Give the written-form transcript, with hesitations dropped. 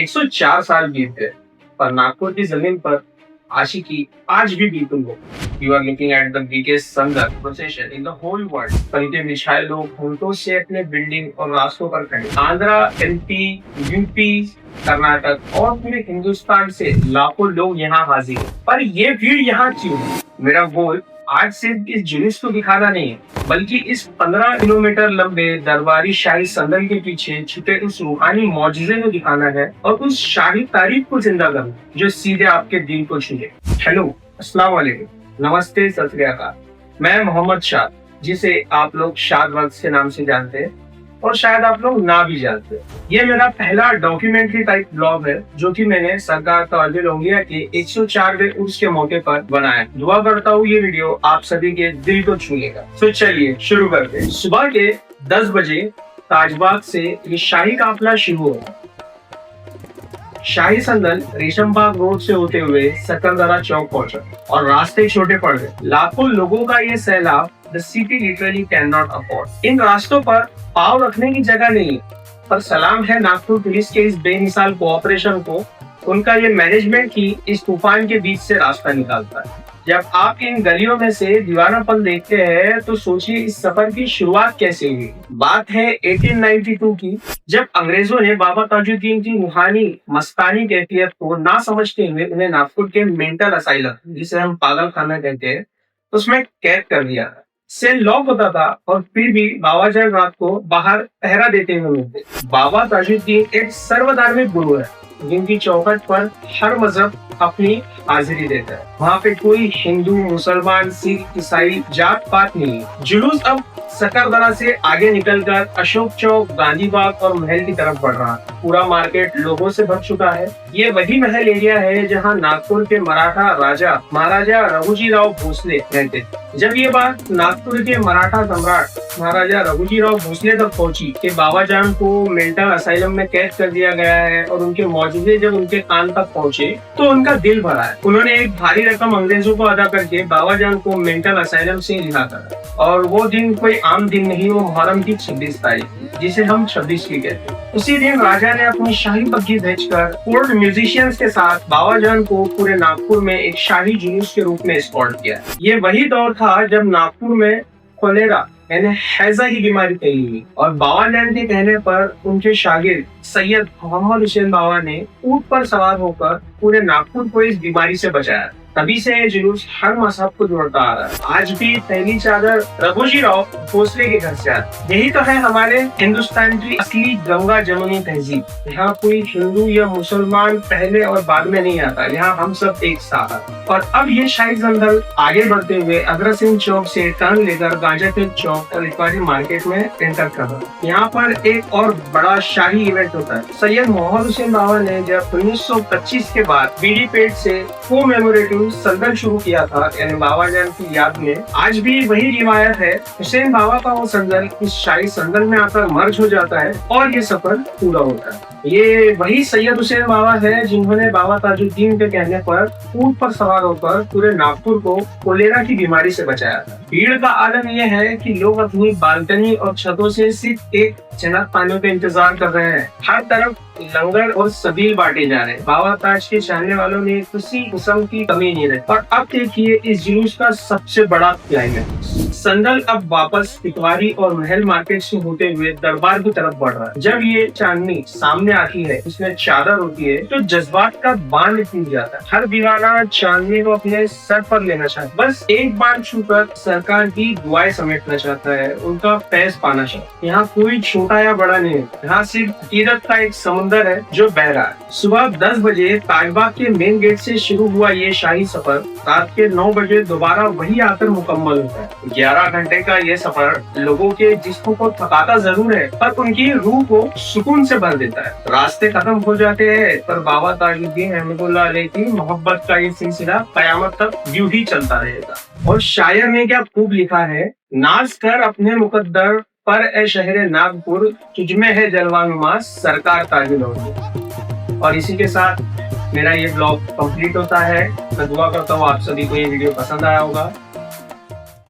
104 साल बीत गए, पर नागपुर की जमीन पर आशिकी आज भी बीतुल हो। You are looking at the biggest संगत procession in the whole world। पंखे बिछाए लोग घंटों से अपने बिल्डिंग और रास्तों पर खड़े। आंध्रा, एमपी, यूपी, कर्नाटक और पूरे हिंदुस्तान से लाखों लोग यहाँ हाजिर हैं। पर ये भीड़ यहाँ क्यों है? मेरा गोल आज सिर्फ इस जुलूस को दिखाना नहीं है, बल्कि इस 15 किलोमीटर लंबे दरबारी शाही संदल के पीछे छुपे उस रूहानी मौजूदे को दिखाना है और उस शाही तारीख को जिंदा करना जो सीधे आपके दिल को छुए। हेलो, अस्सलाम वालेकुम, नमस्ते, सत श्री अकाल। मैं मोहम्मद शाद, जिसे आप लोग शाद वक्त के नाम से जानते हैं और शायद आप लोग ना भी जानते हैं। ये मेरा पहला डॉक्यूमेंट्री टाइप ब्लॉग है जो कि मैंने सरकार ताजुल लोंगिया के 104वें उर्स के मौके पर बनाया। दुआ करता हूँ ये वीडियो आप सभी के दिल को छू लेगा। तो चलिए शुरू करते हैं। सुबह के 10 बजे ताजबाग से ये शाही काफिला शुरू हुआ। शाही संदल रेशमबाग रोड से होते हुए सकरदरा चौक पहुंचा और रास्ते छोटे पड़ गए। लाखों लोगों का ये सैलाब The city literally cannot afford। इन रास्तों पर पाँव रखने की जगह नहीं है, पर सलाम है नागपुर पुलिस के इस बेमिसाल कोऑपरेशन को। उनका ये मैनेजमेंट ही इस तूफान के बीच से रास्ता निकालता है। जब आप इन गलियों में से दीवानापन देखते हैं तो सोचिए इस सफर की शुरुआत कैसे हुई। बात है 1892 की, जब अंग्रेजों ने बाबा ताजुद्दीन की रूहानी मस्तानी कैफियत को ना समझते हुए उन्हें नागपुर के मेंटल असाइलम, जिसे हम पागल खाना कहते हैं, उसमें कैद कर दिया। सेल लॉक होता था और फिर भी बाबा जान रात को बाहर पहरा देते हुए मिलते। बाबा ताजुद्दीन एक सर्वधार्मिक गुरु है जिनकी चौखट पर हर मजहब अपनी हाजिरी देता है। वहाँ पे कोई हिंदू, मुसलमान, सिख, ईसाई जात पात नहीं है। जुलूस अब सकरदरा से आगे निकलकर अशोक चौक, गांधी बाग और महल की तरफ बढ़ रहा है। पूरा मार्केट लोगों से भर चुका है। ये वही महल एरिया है जहाँ नागपुर के मराठा राजा महाराजा रघुजी राव भोसले रहते। जब ये बात नागपुर के मराठा सम्राट महाराजा रघुजी राव भोसले तक पहुंची कि बाबा जान को मेंटल असाइलम में कैद कर दिया गया है और उनके मौजूदे जब उनके कान तक पहुंचे तो उनका दिल भरा है। उन्होंने एक भारी रकम अंग्रेजों को अदा करके बाबा जान को मेंटल असाइलम से रिहा करा। और वो दिन कोई आम दिन नहीं, वो मुहर्रम की 26 तारीख, जिसे हम 26 की कहते हैं। उसी दिन राजा ने अपनी शाही बग्घी भेजकर कोर्ट म्यूजिशियंस के साथ बाबा जान को पूरे नागपुर में एक शाही जुलूस के रूप में एस्कॉर्ट किया। ये वही दौर था जब नागपुर में कोलेरा यानी हैजा की बीमारी फैली हुई और बाबा जान के कहने पर उनके शागिर्द सैयद मोहम्मद हुसैन बाबा ने ऊंट पर सवार होकर पूरे नागपुर को इस बीमारी से बचाया। तभी से ये जुलूस हर मजहब को जोड़ता आ रहा है। आज भी पहली चादर रघुजी राव भोसले के घर से आती। यही तो है हमारे हिंदुस्तान की असली गंगा जमुनी तहजीब। यहाँ कोई हिंदू या मुसलमान पहले और बाद में नहीं आता, यहाँ हम सब एक साथ। और अब ये शाही संदल आगे बढ़ते हुए अग्रसेन चौक से टर्न लेकर गांजाखेत चौक और इकबारी मार्केट में एंटर कर रहा है। यहाँ पर एक और बड़ा शाही इवेंट होता है। सैयद मोहम्मद हुसैन बाबा ने जब 1925 के बाद बीडी पेट से कोमेमोरेटिव संदल शुरू किया था, यानी बाबा जान की याद में, आज भी वही रिवायत है। हुसैन बाबा का वो संदल इस शाही संदल में आकर मर्ज हो जाता है और ये सफर पूरा होता है। ये वही सैयद हुसैन बाबा है जिन्होंने बाबा ताजुद्दीन के कहने पर ऊंट पर सवार होकर पूरे नागपुर को कोलेरा की बीमारी से बचाया था। भीड़ का आलम यह है कि लोग अपनी बालकनी और छतों से सिर्फ एक चनक पानी का इंतजार कर रहे हैं। हर तरफ लंगर और सबील बांटे जा रहे हैं। बाबा ताज के चाहने वालों ने किसी किस्म की कमी नहीं रखी। और अब देखिए इस जुलूस का सबसे बड़ा क्लाइमेक्स। संदल अब वापस टिकवारी और महल मार्केट से होते हुए दरबार की तरफ बढ़ रहा है। जब ये चांदनी सामने आती है, इसमें चादर होती है, तो जज्बात का बांध टूट जाता है। हर दीवाना चांदनी को अपने सर पर लेना चाहता है, बस एक बार छूकर सरकार की दुआएं समेटना चाहता है, उनका फैज पाना चाहता है। यहाँ कोई छोटा या बड़ा नहीं है, यहाँ सिर्फ कीरत का एक समुंदर है जो बह रहा है। सुबह 10 बजे ताजबाग के मेन गेट से शुरू हुआ ये शाही सफर रात के 9 बजे दोबारा वही आकर मुकम्मल होता है। 11 घंटे का ये सफर लोगों के जिस्म को थकाता जरूर है, पर उनकी रूह को सुकून से भर देता है। रास्ते खत्म हो जाते हैं, पर बाबा ताजुद्दीन रहमतुल्लाह अलैह की मोहब्बत का ये सिलसिला कयामत तक यूं ही चलता रहेगा। और शायर ने क्या खूब लिखा है, नाज कर अपने मुकद्दर पर ए शहरे नागपुर, तुझमें है जलवा नुमा सरकार ताजुल लोंगिया। और इसी के साथ मेरा ये ब्लॉग कंप्लीट होता है। मैं दुआ करता हूँ आप सभी को ये वीडियो पसंद आया होगा।